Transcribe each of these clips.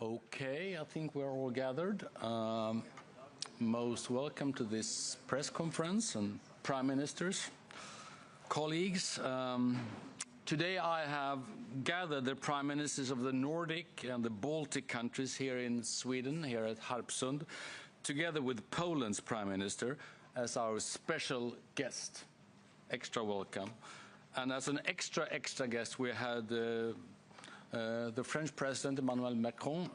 Okay, I think we're all gathered. Most welcome to this press conference and prime ministers, colleagues. Today I have gathered the prime ministers of the Nordic and the Baltic countries here in Sweden, here at Harpsund, together with Poland's prime minister as our special guest. Extra welcome. And as an extra guest, we had the French President Emmanuel Macron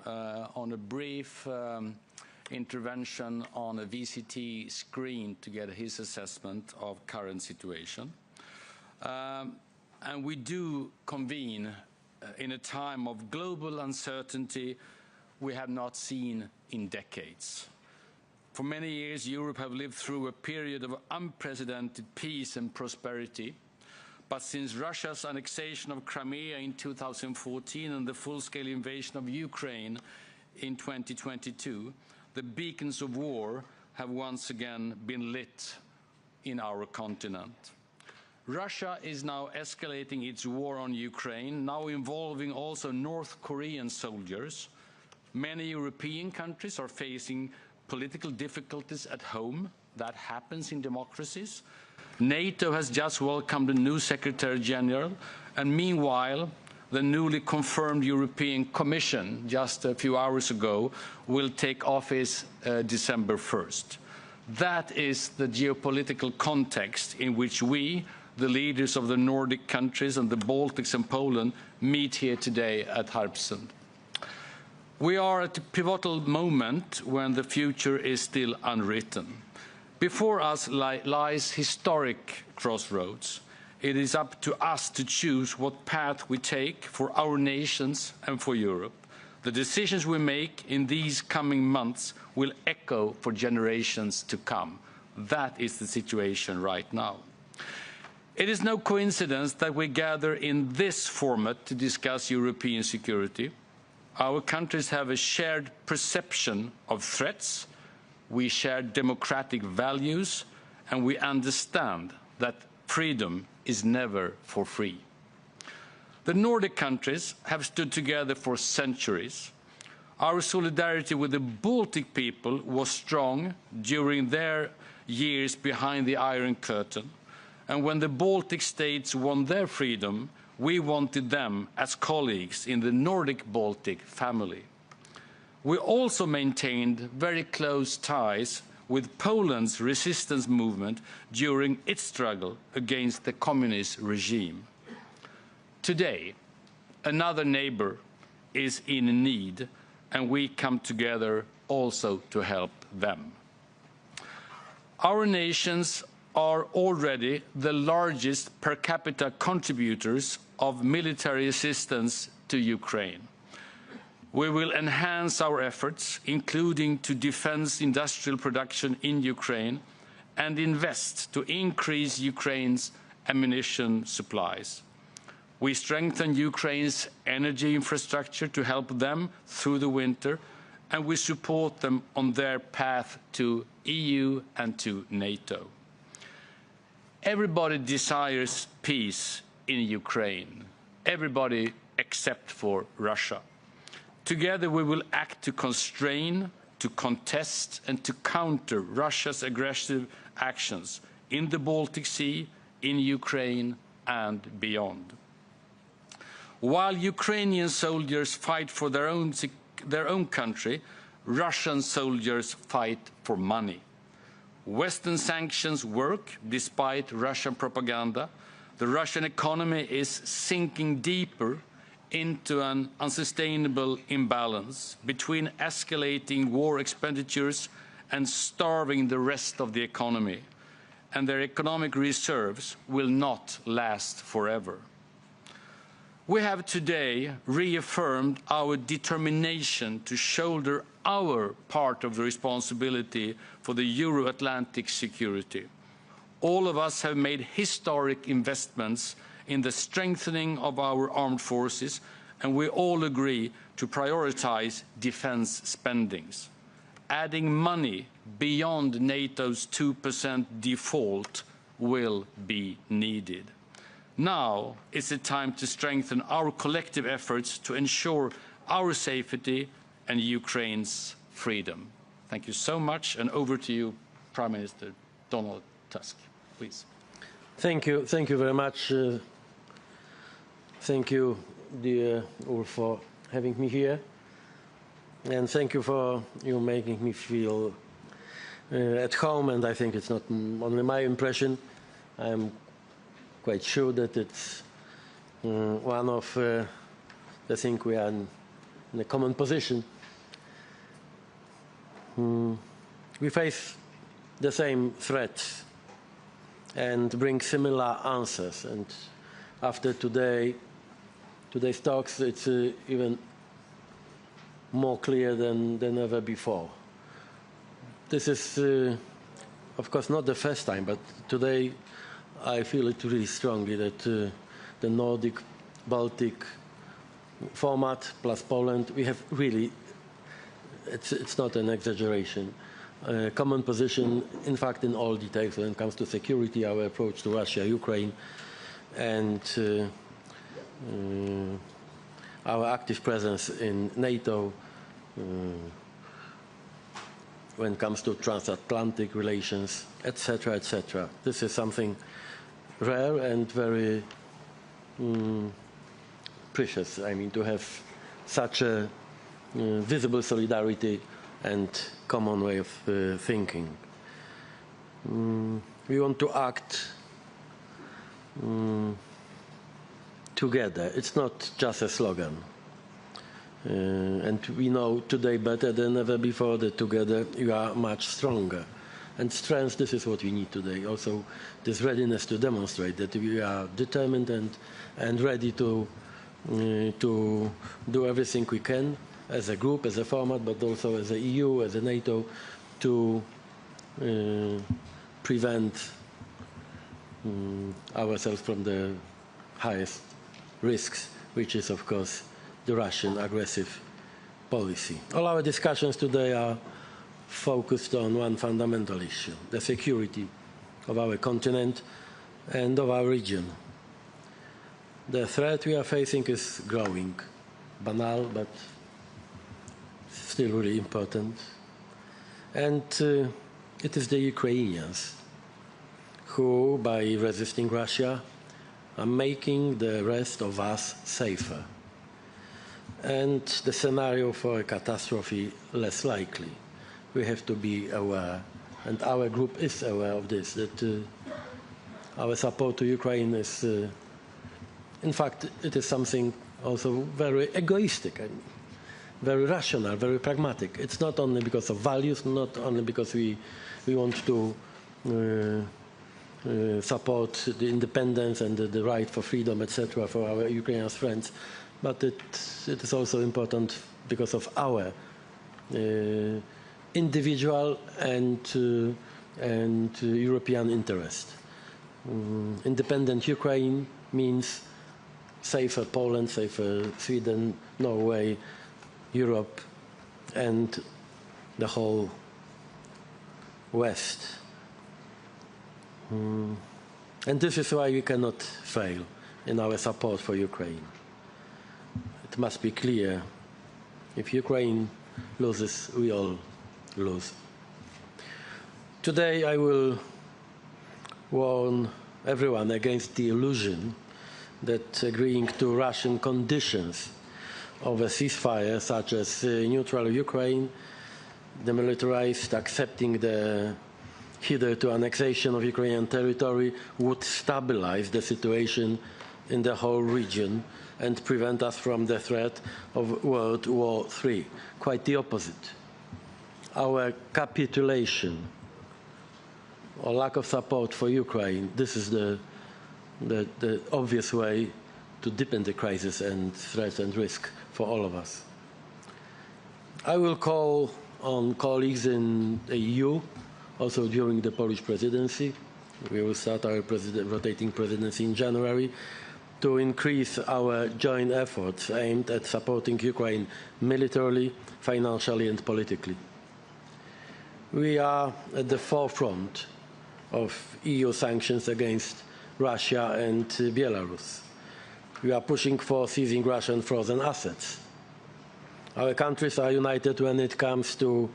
on a brief intervention on a VCT screen to get his assessment of current situation. And we do convene in a time of global uncertainty we have not seen in decades. For many years, Europe have lived through a period of unprecedented peace and prosperity. But since Russia's annexation of Crimea in 2014 and the full-scale invasion of Ukraine in 2022, the beacons of war have once again been lit in our continent. Russia is now escalating its war on Ukraine, now involving also North Korean soldiers. Many European countries are facing political difficulties at home. That happens in democracies. NATO has just welcomed a new Secretary General, and meanwhile, the newly confirmed European Commission, just a few hours ago, will take office December 1st. That is the geopolitical context in which we, the leaders of the Nordic countries and the Baltics and Poland, meet here today at Harpsund. We are at a pivotal moment when the future is still unwritten. Before us lies historic crossroads. It is up to us to choose what path we take for our nations and for Europe. The decisions we make in these coming months will echo for generations to come. That is the situation right now. It is no coincidence that we gather in this format to discuss European security. Our countries have a shared perception of threats. We share democratic values, and we understand that freedom is never for free. The Nordic countries have stood together for centuries. Our solidarity with the Baltic people was strong during their years behind the Iron Curtain, and when the Baltic states won their freedom, we wanted them as colleagues in the Nordic-Baltic family. We also maintained very close ties with Poland's resistance movement during its struggle against the communist regime. Today, another neighbor is in need, and we come together also to help them. Our nations are already the largest per capita contributors of military assistance to Ukraine. We will enhance our efforts, including to defense industrial production in Ukraine, and invest to increase Ukraine's ammunition supplies. We strengthen Ukraine's energy infrastructure to help them through the winter, and we support them on their path to EU and to NATO. Everybody desires peace in Ukraine, everybody except for Russia. Together we will act to constrain, to contest and to counter Russia's aggressive actions in the Baltic Sea, in Ukraine and beyond. While Ukrainian soldiers fight for their own country, Russian soldiers fight for money. Western sanctions work despite Russian propaganda. The Russian economy is sinking deeper into an unsustainable imbalance between escalating war expenditures and starving the rest of the economy, and their economic reserves will not last forever. We have today reaffirmed our determination to shoulder our part of the responsibility for the Euro-Atlantic security. All of us have made historic investments in the strengthening of our armed forces, and we all agree to prioritize defense spendings. Adding money beyond NATO's 2% default will be needed. Now is the time to strengthen our collective efforts to ensure our safety and Ukraine's freedom. Thank you so much, and over to you, Prime Minister Donald Tusk, please. Thank you very much. Thank you, dear Ulf, for having me here, and thank you for making me feel at home. And I think it's not only my impression. I'm quite sure that it's one of the things we are in a common position. We face the same threats and bring similar answers. And after today's talks, it's even more clear than ever before. This is, of course, not the first time, but today I feel it really strongly that the Nordic-Baltic format plus Poland, we have really, it's not an exaggeration, common position, in fact, in all details when it comes to security, our approach to Russia, Ukraine, and our active presence in NATO, when it comes to transatlantic relations, etc., etc. This is something rare and very precious. I mean, to have such a visible solidarity and common way of thinking. We want to act together. It's not just a slogan. And we know today better than ever before that together you are much stronger. And strength, this is what we need today. Also, this readiness to demonstrate that we are determined and ready to do everything we can as a group, as a format, but also as a EU, as a NATO, to prevent ourselves from the highest risks, which is, of course, the Russian aggressive policy. All our discussions today are focused on one fundamental issue, the security of our continent and of our region. The threat we are facing is growing, banal, but still really important. And it is the Ukrainians who, by resisting Russia, are making the rest of us safer. And the scenario for a catastrophe less likely. We have to be aware, and our group is aware of this, that our support to Ukraine is, in fact, it is something also very egoistic, and very rational, very pragmatic. It's not only because of values, not only because we want to support the independence and the right for freedom, etc., for our Ukrainian friends, but it is also important because of our individual and European interest. Independent Ukraine means safer Poland, safer Sweden, Norway, Europe, and the whole West. And this is why we cannot fail in our support for Ukraine. It must be clear, if Ukraine loses, we all lose. Today I will warn everyone against the illusion that agreeing to Russian conditions of a ceasefire, such as neutral Ukraine, demilitarized, accepting the hitherto annexation of Ukrainian territory, would stabilize the situation in the whole region and prevent us from the threat of World War III. Quite the opposite. Our capitulation or lack of support for Ukraine, this is the obvious way to deepen the crisis and threat and risk for all of us. I will call on colleagues in the EU, also during the Polish presidency. We will start our rotating presidency in January, to increase our joint efforts aimed at supporting Ukraine militarily, financially, and politically. We are at the forefront of EU sanctions against Russia and Belarus. We are pushing for seizing Russian frozen assets. Our countries are united when it comes to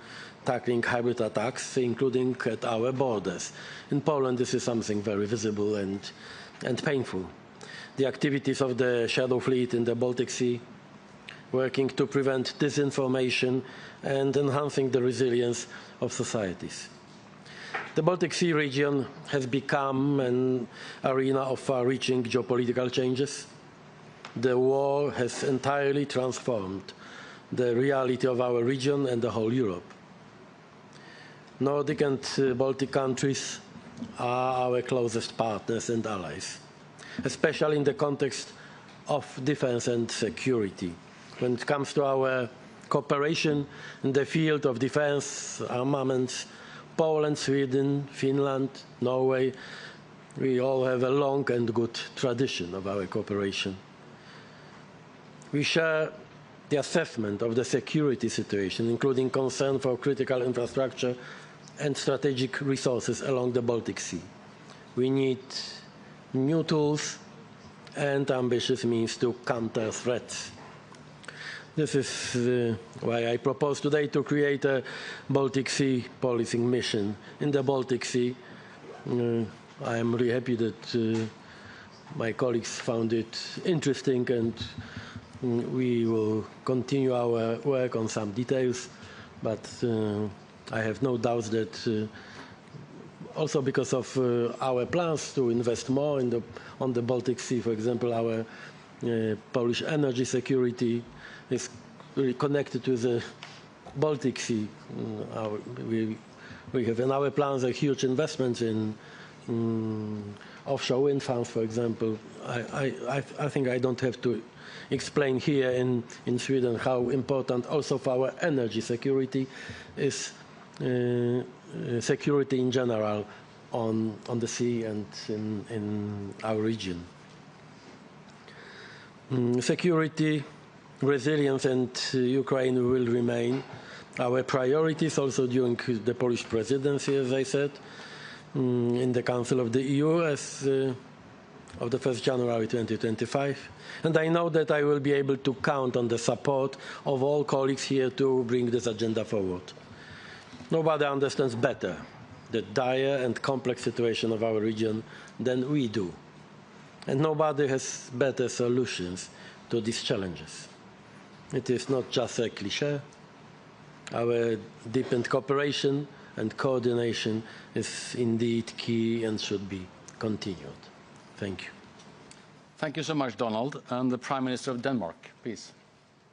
tackling hybrid attacks, including at our borders. In Poland, this is something very visible and painful. The activities of the Shadow Fleet in the Baltic Sea, working to prevent disinformation and enhancing the resilience of societies. The Baltic Sea region has become an arena of far-reaching geopolitical changes. The war has entirely transformed the reality of our region and the whole Europe. Nordic and Baltic countries are our closest partners and allies, especially in the context of defense and security. When it comes to our cooperation in the field of defense, armaments, Poland, Sweden, Finland, Norway, we all have a long and good tradition of our cooperation. We share the assessment of the security situation, including concern for critical infrastructure and strategic resources along the Baltic Sea. We need new tools and ambitious means to counter threats. This is why I propose today to create a Baltic Sea policing mission in the Baltic Sea. I am really happy that my colleagues found it interesting, and we will continue our work on some details, but I have no doubts that also because of our plans to invest more on the Baltic Sea, for example, our Polish energy security is really connected to the Baltic Sea. We have in our plans a huge investment in offshore wind farms, for example. I think I don't have to explain here in Sweden how important also for our energy security is security in general on the sea and in our region. Security, resilience, and Ukraine will remain our priorities also during the Polish presidency, as I said, in the Council of the EU as of the 1st January 2025. And I know that I will be able to count on the support of all colleagues here to bring this agenda forward. Nobody understands better the dire and complex situation of our region than we do. And nobody has better solutions to these challenges. It is not just a cliché. Our deepened cooperation and coordination is indeed key and should be continued. Thank you. Thank you so much, Donald. And the Prime Minister of Denmark, please.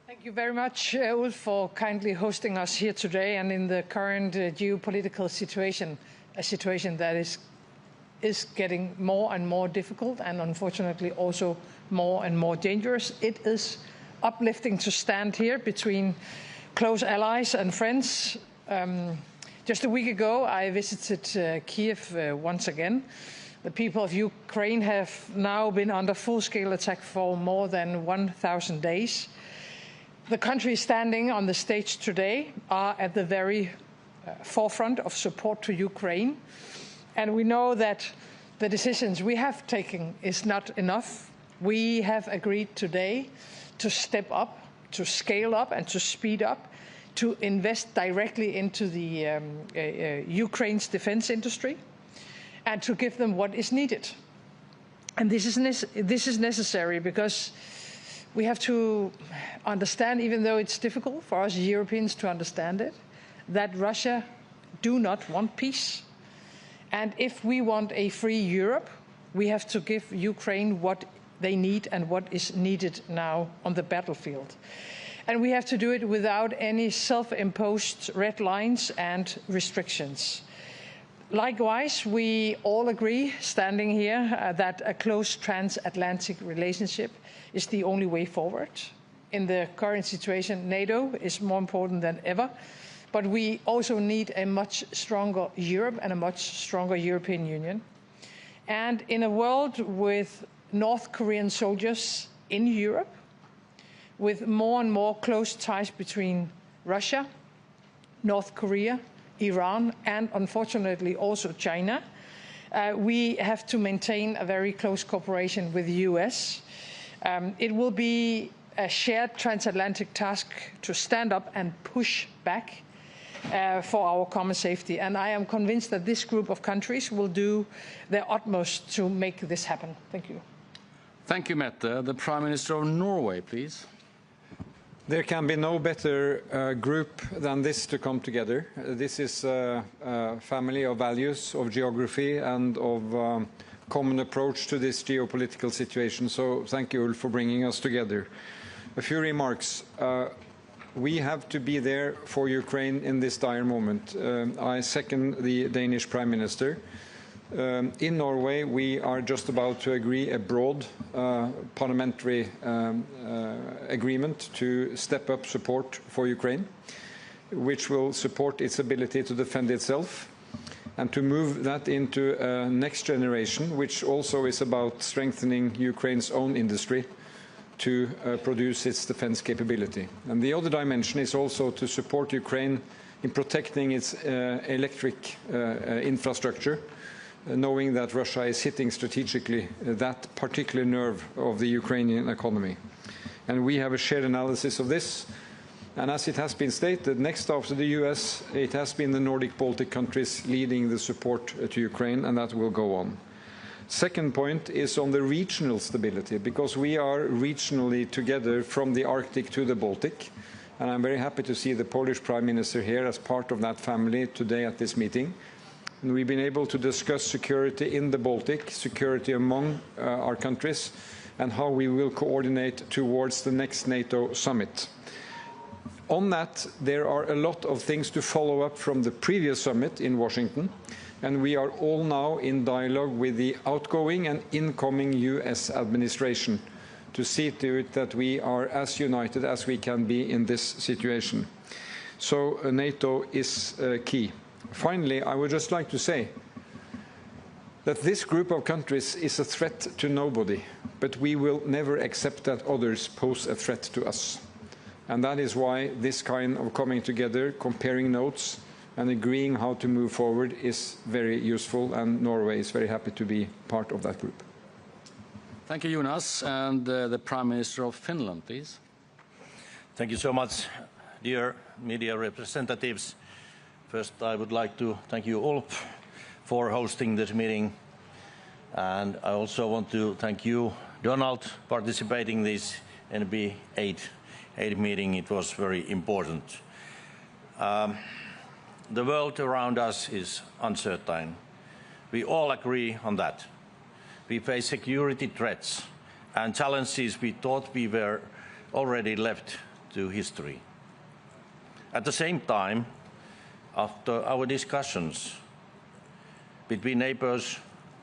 Thank you very much, Ulf, for kindly hosting us here today and in the current geopolitical situation, a situation that is getting more and more difficult and unfortunately also more and more dangerous. It is uplifting to stand here between close allies and friends. Just a week ago, I visited Kiev once again. The people of Ukraine have now been under full-scale attack for more than 1,000 days. The countries standing on the stage today are at the very forefront of support to Ukraine. And we know that the decisions we have taken is not enough. We have agreed today to step up, to scale up and to speed up, to invest directly into the Ukraine's defense industry and to give them what is needed. And this is necessary because we have to understand, even though it's difficult for us Europeans to understand it, that Russia do not want peace. And if we want a free Europe, we have to give Ukraine what they need and what is needed now on the battlefield. And we have to do it without any self-imposed red lines and restrictions. Likewise, we all agree, standing here, that a close transatlantic relationship is the only way forward. In the current situation, NATO is more important than ever, but we also need a much stronger Europe and a much stronger European Union. And in a world with North Korean soldiers in Europe, with more and more close ties between Russia, North Korea, Iran, and unfortunately also China, we have to maintain a very close cooperation with the US. It will be a shared transatlantic task to stand up and push back for our common safety. And I am convinced that this group of countries will do their utmost to make this happen. Thank you. Thank you, Mette. The Prime Minister of Norway, please. There can be no better group than this to come together. This is a family of values, of geography, and of common approach to this geopolitical situation. So thank you, Ulf, for bringing us together. A few remarks. We have to be there for Ukraine in this dire moment. I second the Danish Prime Minister. In Norway, we are just about to agree a broad parliamentary agreement to step up support for Ukraine, which will support its ability to defend itself and to move that into a next generation, which also is about strengthening Ukraine's own industry to produce its defense capability. And the other dimension is also to support Ukraine in protecting its electric infrastructure, knowing that Russia is hitting strategically that particular nerve of the Ukrainian economy. And we have a shared analysis of this. And as it has been stated, next after the US, it has been the Nordic-Baltic countries leading the support to Ukraine, and that will go on. Second point is on the regional stability, because we are regionally together from the Arctic to the Baltic. And I'm very happy to see the Polish Prime Minister here as part of that family today at this meeting. And we've been able to discuss security in the Baltic, security among our countries, and how we will coordinate towards the next NATO summit. On that, there are a lot of things to follow up from the previous summit in Washington, and we are all now in dialogue with the outgoing and incoming US administration to see to it that we are as united as we can be in this situation. So NATO is key. Finally, I would just like to say that this group of countries is a threat to nobody, but we will never accept that others pose a threat to us. And that is why this kind of coming together, comparing notes, and agreeing how to move forward is very useful, and Norway is very happy to be part of that group. Thank you, Jonas. And the Prime Minister of Finland, please. Thank you so much, dear media representatives. First, I would like to thank you, Ulf, for hosting this meeting. And I also want to thank you, Donald, participating in this NB8 meeting. It was very important. The world around us is uncertain. We all agree on that. We face security threats and challenges we thought we were already left to history. At the same time, after our discussions between neighbors,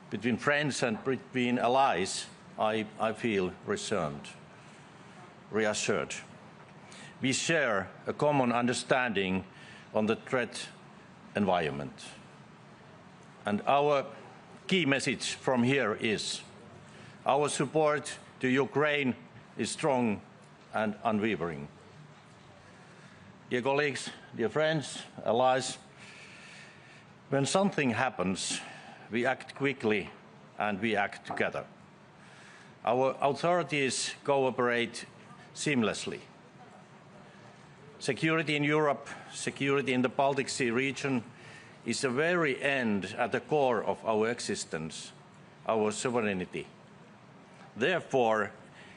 between friends and between allies, I feel reassured. We share a common understanding on the threat environment. And our key message from here is our support to Ukraine is strong and unwavering. Dear colleagues, dear friends, allies, when something happens, we act quickly and we act together. Our authorities cooperate seamlessly. Security in Europe, security in the Baltic Sea region is the very end at the core of our existence, our sovereignty. Therefore,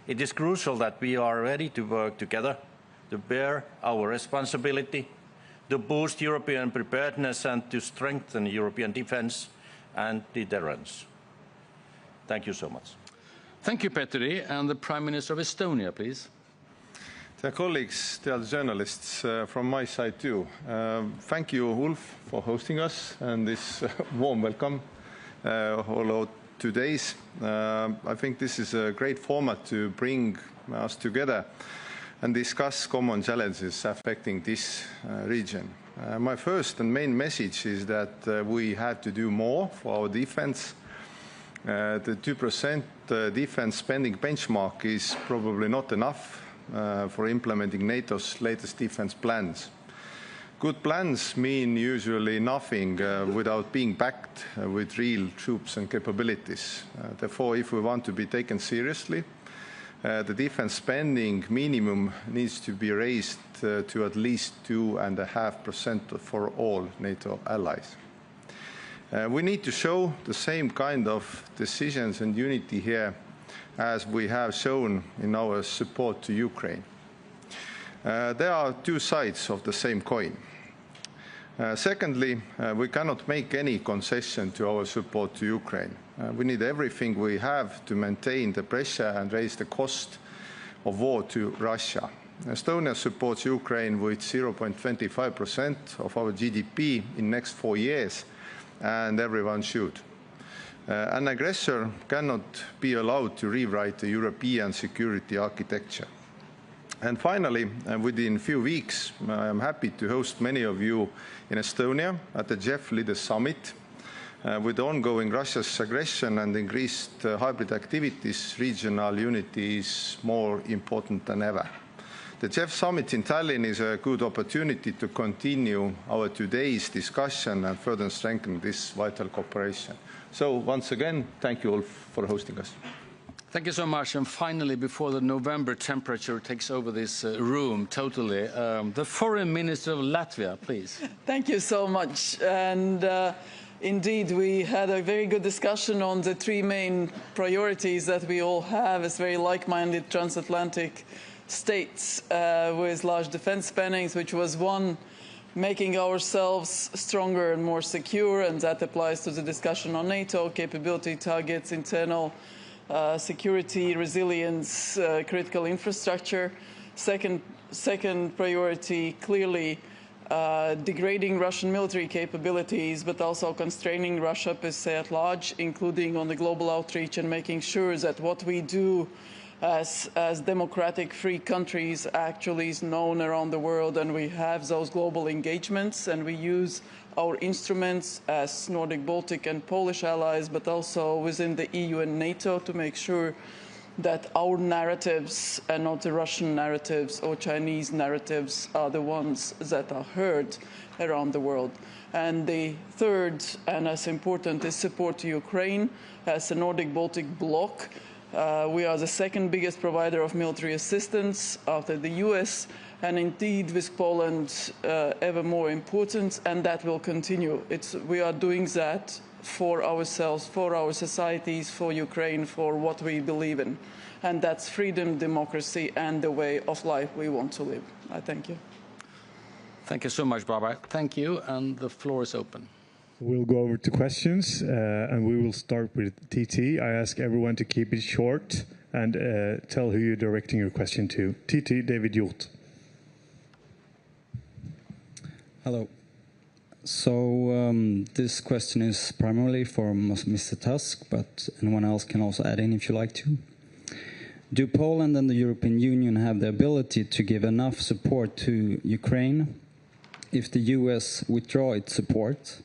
it is crucial that we are ready to work together to bear our responsibility, to boost European preparedness and to strengthen European defense and deterrence. Thank you so much. Thank you, Petteri. And the Prime Minister of Estonia, please. Dear colleagues, dear journalists, from my side too, thank you, Ulf, for hosting us and this warm welcome, although 2 days. I think this is a great format to bring us together and discuss common challenges affecting this region. My first and main message is that we have to do more for our defense. The 2% defense spending benchmark is probably not enough for implementing NATO's latest defense plans. Good plans mean usually nothing without being backed with real troops and capabilities. Therefore, if we want to be taken seriously, the defense spending minimum needs to be raised to at least 2.5% for all NATO allies. We need to show the same kind of decisions and unity here as we have shown in our support to Ukraine. There are two sides of the same coin. Secondly, we cannot make any concession to our support to Ukraine. We need everything we have to maintain the pressure and raise the cost of war to Russia. Estonia supports Ukraine with 0.25% of our GDP in next 4 years, and everyone should. An aggressor cannot be allowed to rewrite the European security architecture. And finally, within a few weeks, I am happy to host many of you in Estonia at the JEF Leaders Summit. With ongoing Russia's aggression and increased hybrid activities, regional unity is more important than ever. The JEF Summit in Tallinn is a good opportunity to continue our today's discussion and further strengthen this vital cooperation. So once again, thank you all for hosting us. Thank you so much. And finally, before the November temperature takes over this room totally, the Foreign Minister of Latvia, please. Thank you so much. And indeed, we had a very good discussion on the three main priorities that we all have as very like-minded transatlantic states with large defense spendings, which was one, making ourselves stronger and more secure, and that applies to the discussion on NATO, capability targets, internal security, resilience, critical infrastructure. Second priority, clearly degrading Russian military capabilities, but also constraining Russia per se at large, including on the global outreach and making sure that what we do as democratic free countries actually is known around the world, and we have those global engagements, and we use our instruments as Nordic-Baltic and Polish allies, but also within the EU and NATO to make sure that our narratives and not the Russian narratives or Chinese narratives are the ones that are heard around the world. And the third, and as important, is support to Ukraine as a Nordic-Baltic bloc. We are the second biggest provider of military assistance after the US, and indeed with Poland ever more important, and that will continue. We are doing that for ourselves, for our societies, for Ukraine, for what we believe in. And that's freedom, democracy, and the way of life we want to live. I thank you. Thank you so much, Barbara. Thank you, and the floor is open. We'll go over to questions, and we will start with TT. I ask everyone to keep it short and tell who you're directing your question to. TT, David Hjort. Hello. So this question is primarily for Mr. Tusk, but anyone else can also add in if you like to. Do Poland and the European Union have the ability to give enough support to Ukraine if the US withdraw its support?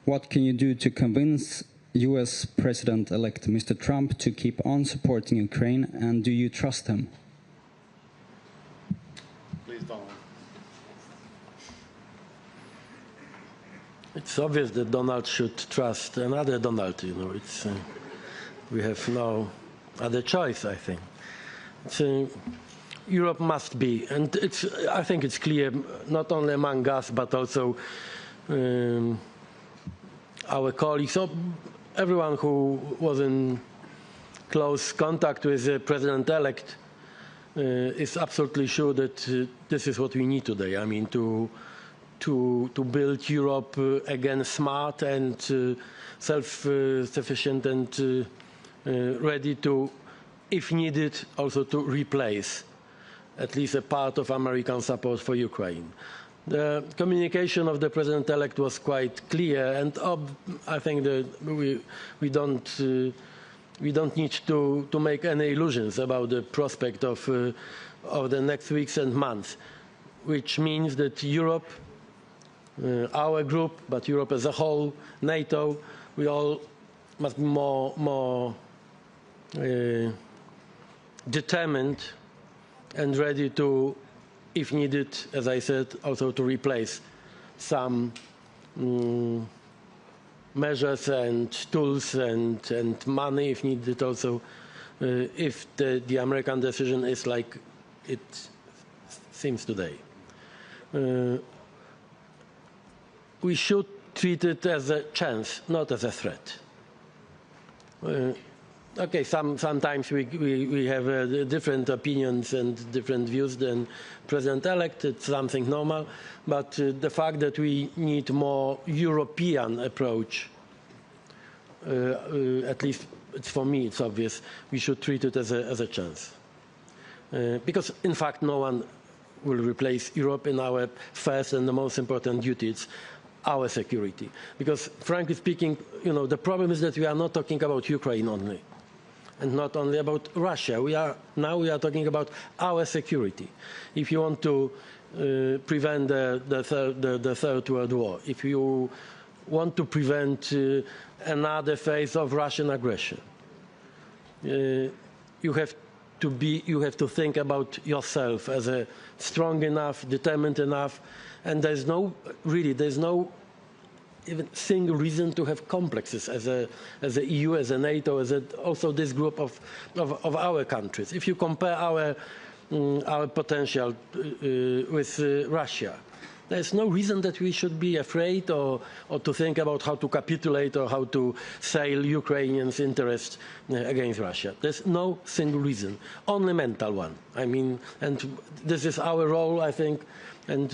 What can you do to convince US President-elect Mr. Trump to keep on supporting Ukraine, and do you trust him? Please, Donald. It's obvious that Donald should trust another Donald. You know, we have no other choice, I think. Europe must be, and I think it's clear, not only among us, but also our colleagues, everyone who was in close contact with the president-elect is absolutely sure that this is what we need today. I mean, to build Europe again smart and self-sufficient and ready to, if needed, also to replace at least a part of American support for Ukraine. The communication of the president-elect was quite clear, and I think that we don't need to make any illusions about the prospect of the next weeks and months, which means that Europe, our group, but Europe as a whole, NATO, we all must be more determined and ready to, if needed, as I said, also to replace some measures and tools and money, if needed, also if the American decision is like it seems today. We should treat it as a chance, not as a threat. Okay, sometimes we have different opinions and different views than President-elect. It's something normal. But the fact that we need more European approach, at least for me, it's obvious, we should treat it as a chance. Because, in fact, no one will replace Europe in our first and the most important duty. It's our security. Because, frankly speaking, the problem is that we are not talking about Ukraine only, and not only about Russia. Now we are talking about our security. If you want to prevent the Third World War, if you want to prevent another phase of Russian aggression, you have to think about yourself as a strong enough, determined enough, and there's no even single reason to have complexes as a EU, as a NATO, as also this group of our countries. If you compare our potential with Russia, there's no reason that we should be afraid or to think about how to capitulate or how to sail Ukrainians' interests against Russia. There's no single reason, only mental one. I mean, and this is our role, I think, and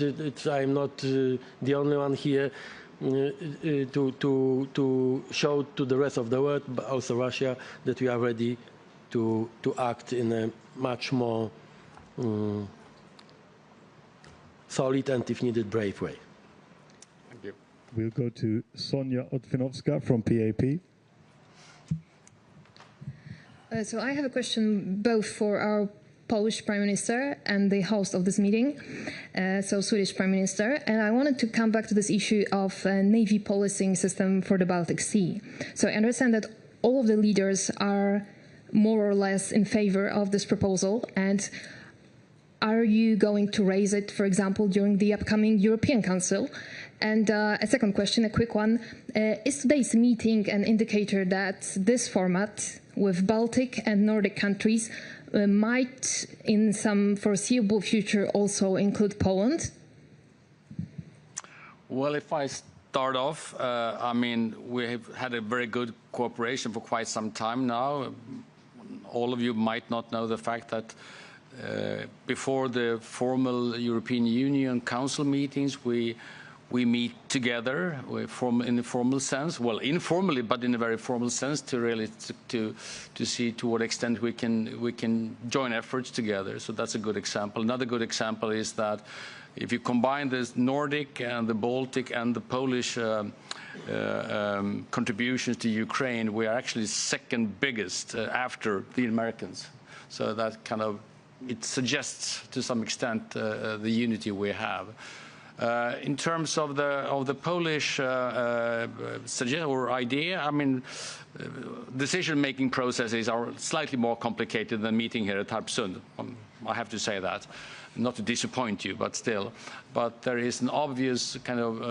I'm not the only one here, to show to the rest of the world, but also Russia, that we are ready to act in a much more solid and, if needed, brave way. Thank you. We'll go to Sonia Otvinovska from PAP. So I have a question both for our Polish Prime Minister and the host of this meeting, so Swedish Prime Minister. And I wanted to come back to this issue of Navy policing system for the Baltic Sea. So I understand that all of the leaders are more or less in favor of this proposal. And are you going to raise it, for example, during the upcoming European Council? And a second question, a quick one. Is today's meeting an indicator that this format with Baltic and Nordic countries might, in some foreseeable future, also include Poland? Well, if I start off, I mean, we have had a very good cooperation for quite some time now. All of you might not know the fact that before the formal European Union Council meetings, we meet together in a formal sense, well, informally, but in a very formal sense, to really to see to what extent we can join efforts together. So that's a good example. Another good example is that if you combine the Nordic and the Baltic and the Polish contributions to Ukraine, we are actually second biggest after the Americans. So that kind of it suggests to some extent the unity we have. In terms of the Polish suggestion or idea, I mean, decision-making processes are slightly more complicated than meeting here at Harpsund. I have to say that, not to disappoint you, but still. But there is an obvious kind of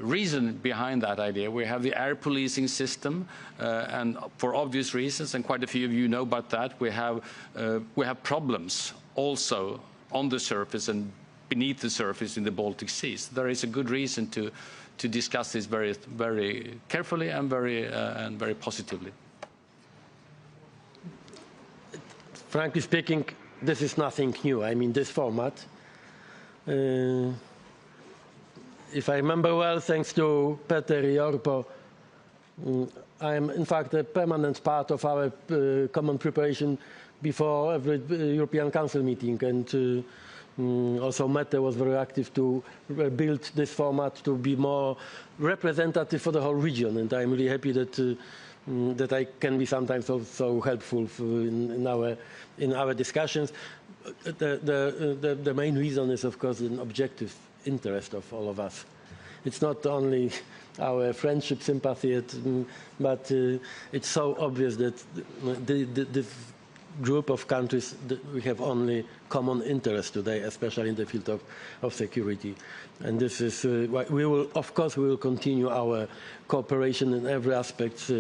reason behind that idea. We have the air policing system, and for obvious reasons, and quite a few of you know about that, we have problems also on the surface and beneath the surface in the Baltic Seas. There is a good reason to discuss this very, very carefully and very positively. Frankly speaking, this is nothing new. I mean, this format, if I remember well, thanks to Peter Jorpo, I am in fact a permanent part of our common preparation before every European Council meeting, and also Mette was very active to build this format to be more representative for the whole region, and I'm really happy that that I can be sometimes also helpful in our discussions. The main reason is, of course, an objective interest of all of us. It's not only our friendship, sympathy, but it's so obvious that group of countries that we have only common interest today, especially in the field of security. And this is why we will, of course, we will continue our cooperation in every aspect,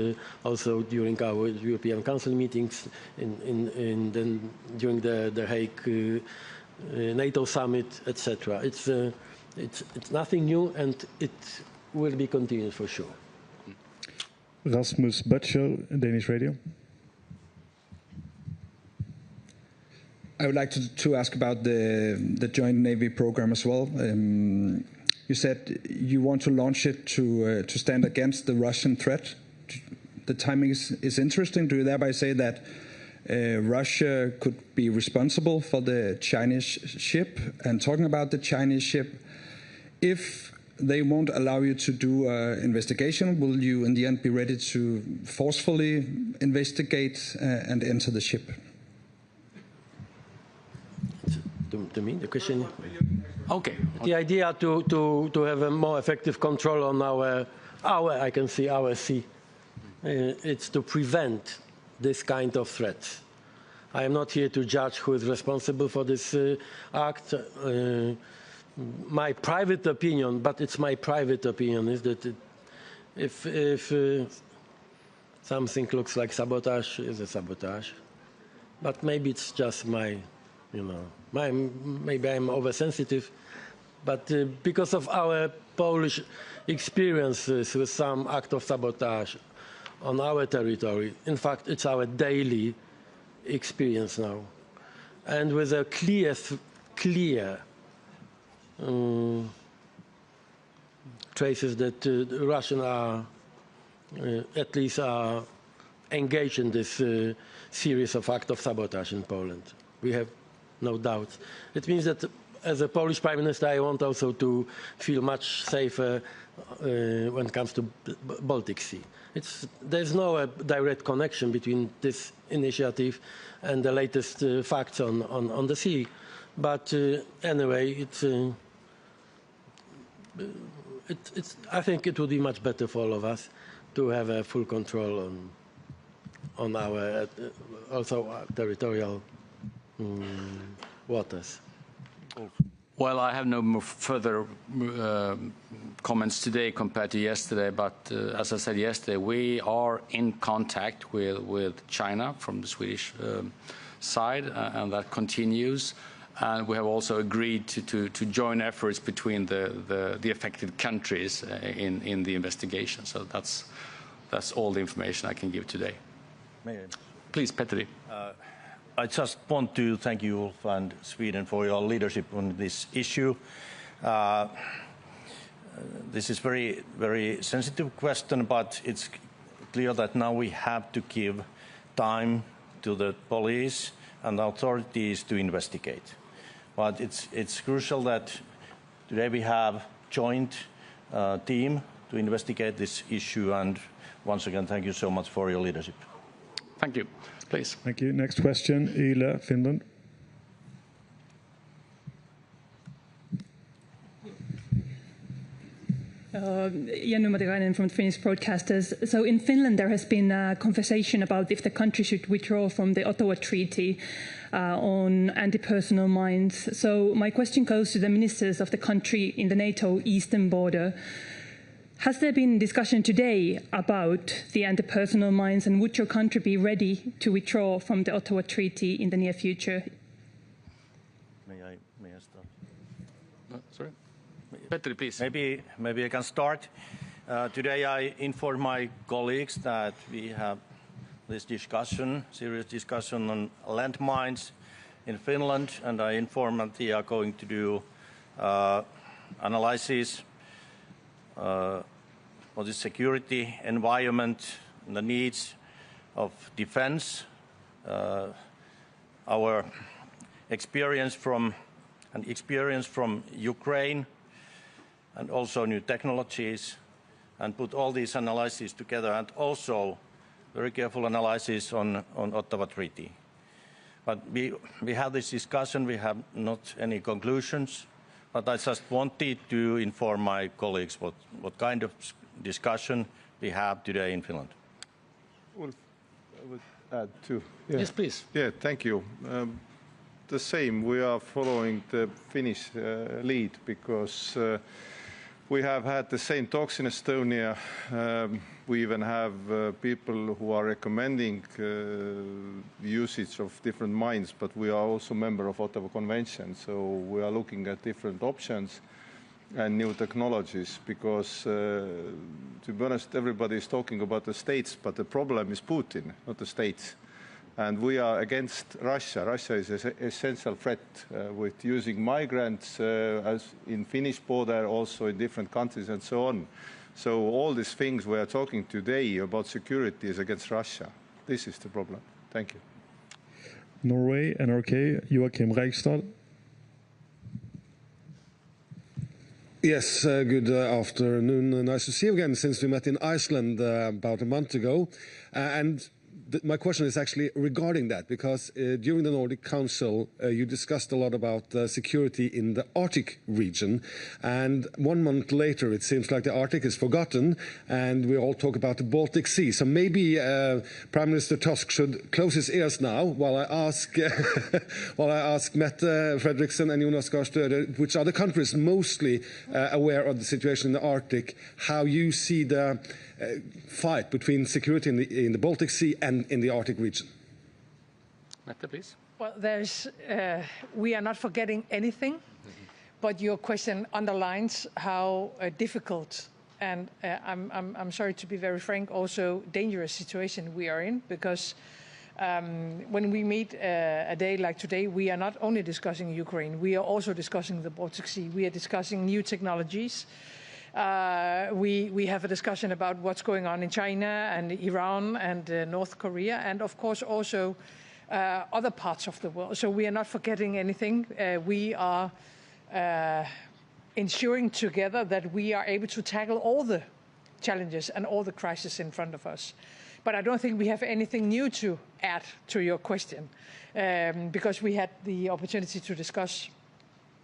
also during our European Council meetings, during the Hague NATO summit, etc. It's nothing new, and it will be continued for sure. Rasmus Butchell, Danish Radio. I would like to ask about the Joint Navy program as well. You said you want to launch it to stand against the Russian threat. The timing is interesting. Do you thereby say that Russia could be responsible for the Chinese ship? And talking about the Chinese ship, if they won't allow you to do an investigation, will you in the end be ready to forcefully investigate and enter the ship? To me, the question. Okay. The idea to have a more effective control on I can see our sea. It's to prevent this kind of threats. I am not here to judge who is responsible for this act. My private opinion, but it's my private opinion, is that if something looks like sabotage, it's a sabotage. But maybe it's just maybe I'm oversensitive. But because of our Polish experiences with some act of sabotage on our territory, in fact, it's our daily experience now. And with a clear traces that the Russians are, at least are engaged in this series of acts of sabotage in Poland. We have no doubt. It means that as a Polish Prime Minister, I want also to feel much safer when it comes to Baltic Sea. There's no direct connection between this initiative and the latest facts on the sea. But anyway, I think it would be much better for all of us to have a full control on our also our territorial waters. Well, I have no more further comments today compared to yesterday, but as I said yesterday, we are in contact with China from the Swedish side, and that continues. And we have also agreed to join efforts between the affected countries in the investigation. So that's all the information I can give today. Please, Petteri. I just want to thank you, Ulf, and Sweden for your leadership on this issue. This is very, very sensitive question, but it's clear that now we have to give time to the police and the authorities to investigate. But it's crucial that today we have joint team to investigate this issue. And once again, thank you so much for your leadership. Thank you. Please. Thank you. Next question, Ila, Finland. Jenny Matikainen from the Finnish Broadcasters. So in Finland there has been a conversation about if the country should withdraw from the Ottawa Treaty on anti-personnel mines. So my question goes to the ministers of the country in the NATO eastern border. Has there been discussion today about the anti-personnel mines, and would your country be ready to withdraw from the Ottawa Treaty in the near future? May I start? Sorry? Petteri, please. Maybe I can start. Today I informed my colleagues that we have this discussion, serious discussion on landmines in Finland, and I informed that they are going to do analysis of the security environment and the needs of defense. Our experience from Ukraine and also new technologies, and put all these analyses together, and also very careful analysis on Ottawa Treaty. But we have this discussion, we have not any conclusions, but I just wanted to inform my colleagues what kind of discussion we have today in Finland. Ulf, I would add too? Yeah. Yes, please. Yeah, thank you. The same, we are following the Finnish lead because we have had the same talks in Estonia. We even have people who are recommending usage of different mines, but we are also a member of Ottawa Convention, so we are looking at different options and new technologies because, to be honest, everybody is talking about the states, but the problem is Putin, not the states. And we are against Russia. Russia is an essential threat with using migrants as in Finnish border, also in different countries and so on. So all these things we are talking today about security is against Russia. This is the problem. Thank you. Norway, NRK, Joachim Reigstad. Yes, good afternoon. Nice to see you again since we met in Iceland about a month ago. And my question is actually regarding that, because during the Nordic Council, you discussed a lot about security in the Arctic region. And 1 month later, it seems like the Arctic is forgotten, and we all talk about the Baltic Sea. So maybe Prime Minister Tusk should close his ears now while I ask, Mette Frederiksen and Jonas Gahr Støre, which are the countries mostly aware of the situation in the Arctic, how you see the fight between security in the Baltic Sea and in the Arctic region. Mette, please. Well, we are not forgetting anything, but your question underlines how difficult and I'm sorry to be very frank, also dangerous situation we are in, because when we meet a day like today, we are not only discussing Ukraine, we are also discussing the Baltic Sea. We are discussing new technologies. We have a discussion about what's going on in China and Iran and North Korea, and of course also other parts of the world. So we are not forgetting anything. We are ensuring together that we are able to tackle all the challenges and all the crises in front of us. But I don't think we have anything new to add to your question, because we had the opportunity to discuss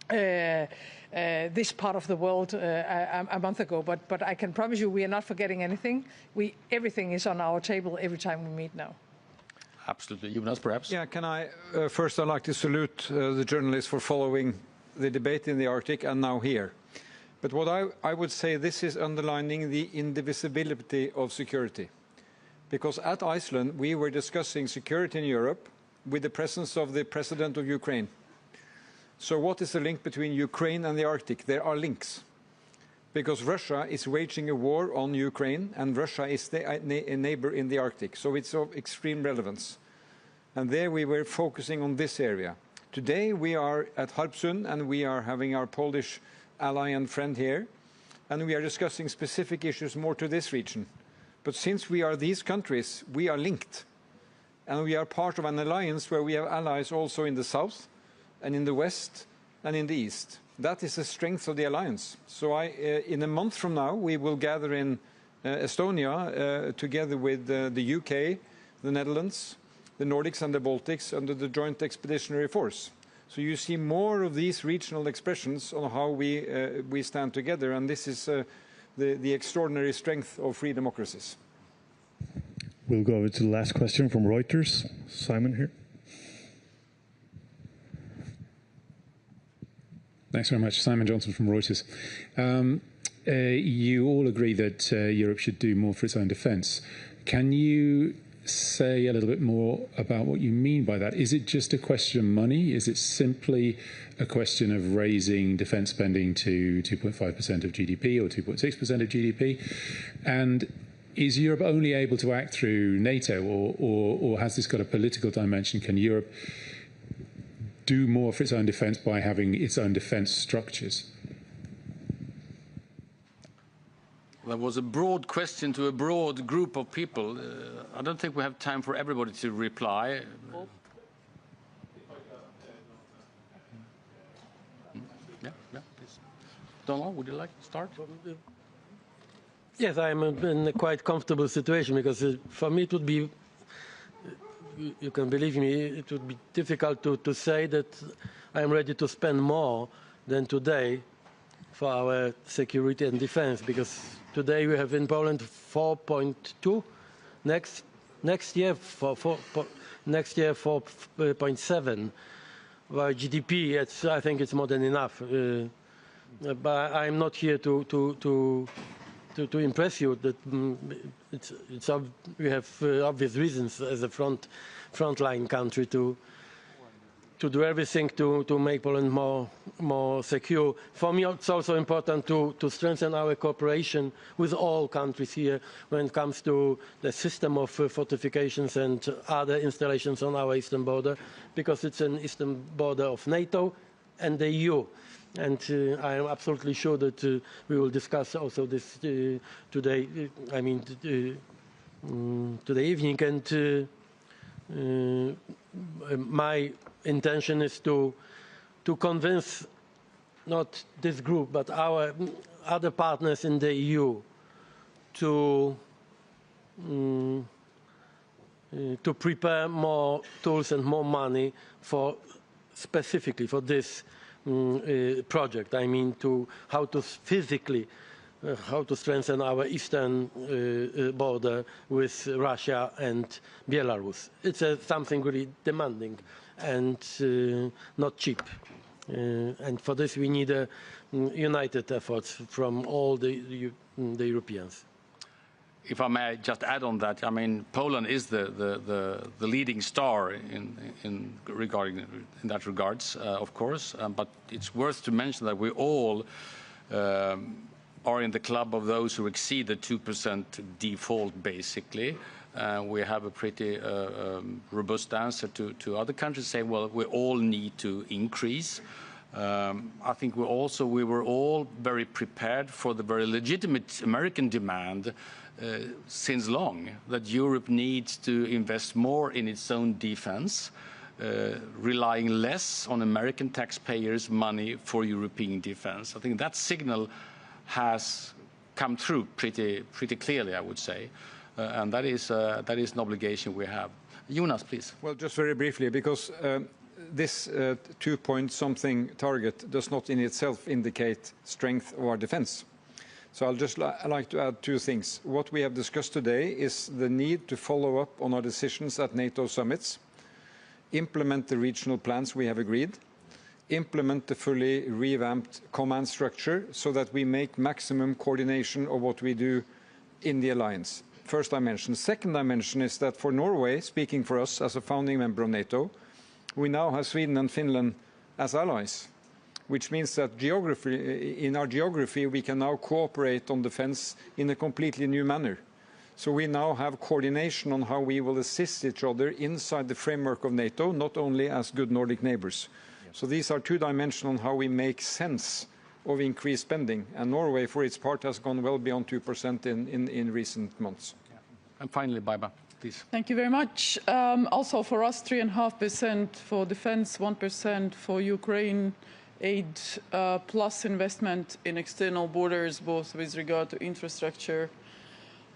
this part of the world a month ago. But I can promise you we are not forgetting anything. Everything is on our table every time we meet now. Absolutely. Jonas, perhaps? Yeah, can I first I'd like to salute the journalists for following the debate in the Arctic and now here. But what I would say, this is underlining the indivisibility of security. Because at Iceland, we were discussing security in Europe with the presence of the president of Ukraine. So what is the link between Ukraine and the Arctic? There are links. Because Russia is waging a war on Ukraine, and Russia is a neighbor in the Arctic. So it's of extreme relevance. And there we were focusing on this area. Today we are at Harpsund, and we are having our Polish ally and friend here. And we are discussing specific issues more to this region. But since we are these countries, we are linked. And we are part of an alliance where we have allies also in the south, and in the west, and in the east. That is the strength of the alliance. So in a month from now, we will gather in Estonia together with the UK, the Netherlands, the Nordics and the Baltics under the Joint Expeditionary Force. So you see more of these regional expressions on how we stand together, and this is the extraordinary strength of free democracies. We'll go over to the last question from Reuters. Simon here. Thanks very much. Simon Johnson from Reuters. You all agree that Europe should do more for its own defence. Can you say a little bit more about what you mean by that? Is it just a question of money? Is it simply a question of raising defence spending to 2.5% of GDP or 2.6% of GDP? And is Europe only able to act through NATO, or has this got a political dimension? Can Europe do more for its own defence by having its own defence structures? That was a broad question to a broad group of people. I don't think we have time for everybody to reply. Yeah, please. Donald, would you like to start? Yes, I'm in a quite comfortable situation because for me it would be, you can believe me, it would be difficult to say that I'm ready to spend more than today for our security and defense, because today we have in Poland 4.2. Next next year 4.7, while GDP, I think it's more than enough. But I'm not here to impress you. That we have obvious reasons as a frontline country to do everything to make Poland more secure. For me, it's also important to strengthen our cooperation with all countries here when it comes to the system of fortifications and other installations on our eastern border, because it's an eastern border of NATO and the EU. And I am absolutely sure that we will discuss also this today, today evening. And my intention is to convince not this group, but our other partners in the EU to prepare more tools and more money specifically for this project. I mean, how to physically how to strengthen our eastern border with Russia and Belarus. It's something really demanding and not cheap. And for this we need united efforts from all the Europeans. If I may just add on that, I mean, Poland is the leading star in that regards, of course. But it's worth to mention that we all are in the club of those who exceed the 2% default, basically. We have a pretty robust answer to other countries saying, well, we all need to increase. I think we were all very prepared for the very legitimate American demand since long, that Europe needs to invest more in its own defense, relying less on American taxpayers' money for European defense. I think that signal has come through pretty clearly, I would say, and that is an obligation we have. Jonas, please. Well, just very briefly, because this 2-point-something target does not in itself indicate strength of our defense. So I'll just like to add two things. What we have discussed today is the need to follow up on our decisions at NATO summits, implement the regional plans we have agreed, implement the fully revamped command structure so that we make maximum coordination of what we do in the alliance. First dimension. Second dimension is that for Norway, speaking for us as a founding member of NATO, we now have Sweden and Finland as allies, which means that in our geography we can now cooperate on defense in a completely new manner. So we now have coordination on how we will assist each other inside the framework of NATO, not only as good Nordic neighbors. So these are two dimensions on how we make sense of increased spending. And Norway, for its part, has gone well beyond 2% in recent months. Yeah. And finally, Baiba, please. Thank you very much. Also for us, 3.5% for defense, 1% for Ukraine aid, plus investment in external borders, both with regard to infrastructure.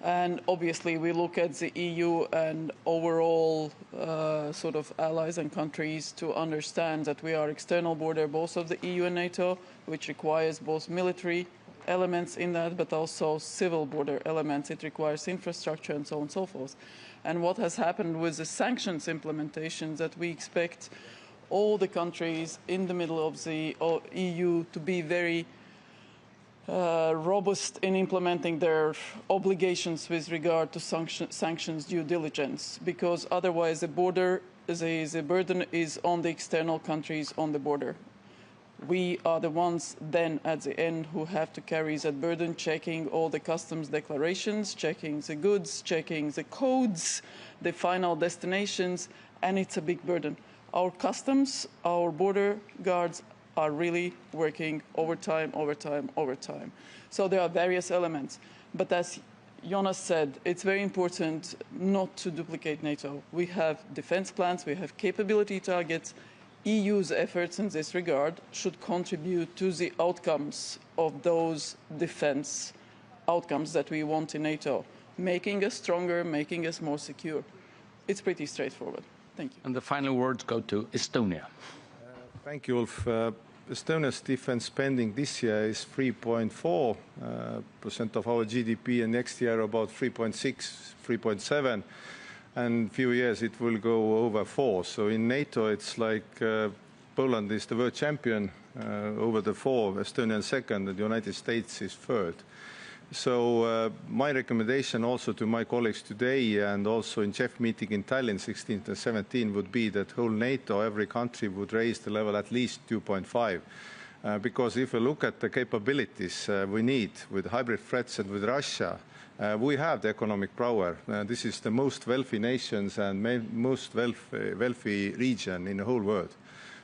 And obviously, we look at the EU and overall sort of allies and countries to understand that we are external border, both of the EU and NATO, which requires both military elements in that, but also civil border elements. It requires infrastructure and so on and so forth. And what has happened with the sanctions implementation that we expect all the countries in the middle of the EU to be very robust in implementing their obligations with regard to sanctions due diligence, because otherwise the burden is on the external countries on the border. We are the ones then at the end who have to carry that burden, checking all the customs declarations, checking the goods, checking the codes, the final destinations, and it's a big burden. Our customs, our border guards are really working overtime. So there are various elements. But as Jonas said, it's very important not to duplicate NATO. We have defense plans, we have capability targets. EU's efforts in this regard should contribute to the outcomes of those defense outcomes that we want in NATO, making us stronger, making us more secure. It's pretty straightforward. Thank you. And the final words go to Estonia. Thank you, Ulf. Estonia's defense spending this year is 3.4% of our GDP, and next year about 3.6, 3.7. and few years it will go over 4. So in NATO, it's like Poland is the world champion over the 4, Estonia second, and the United States is third. So my recommendation also to my colleagues today and also in CHEF meeting in Tallinn 16th and 17th would be that whole NATO, every country would raise the level at least 2.5. Because if you look at the capabilities we need with hybrid threats and with Russia, we have the economic power. This is the most wealthy nations and most wealthy region in the whole world.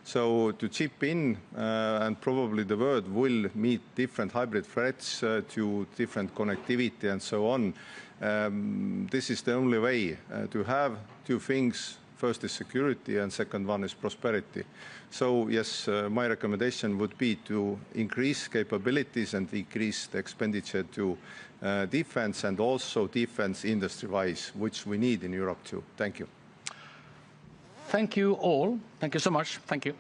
So to chip in, and probably the world will meet different hybrid threats to different connectivity and so on. This is the only way to have two things. First is security and second one is prosperity. So yes, my recommendation would be to increase capabilities and decrease the expenditure to defense and also defense industry-wise, which we need in Europe too. Thank you. Thank you all. Thank you so much. Thank you.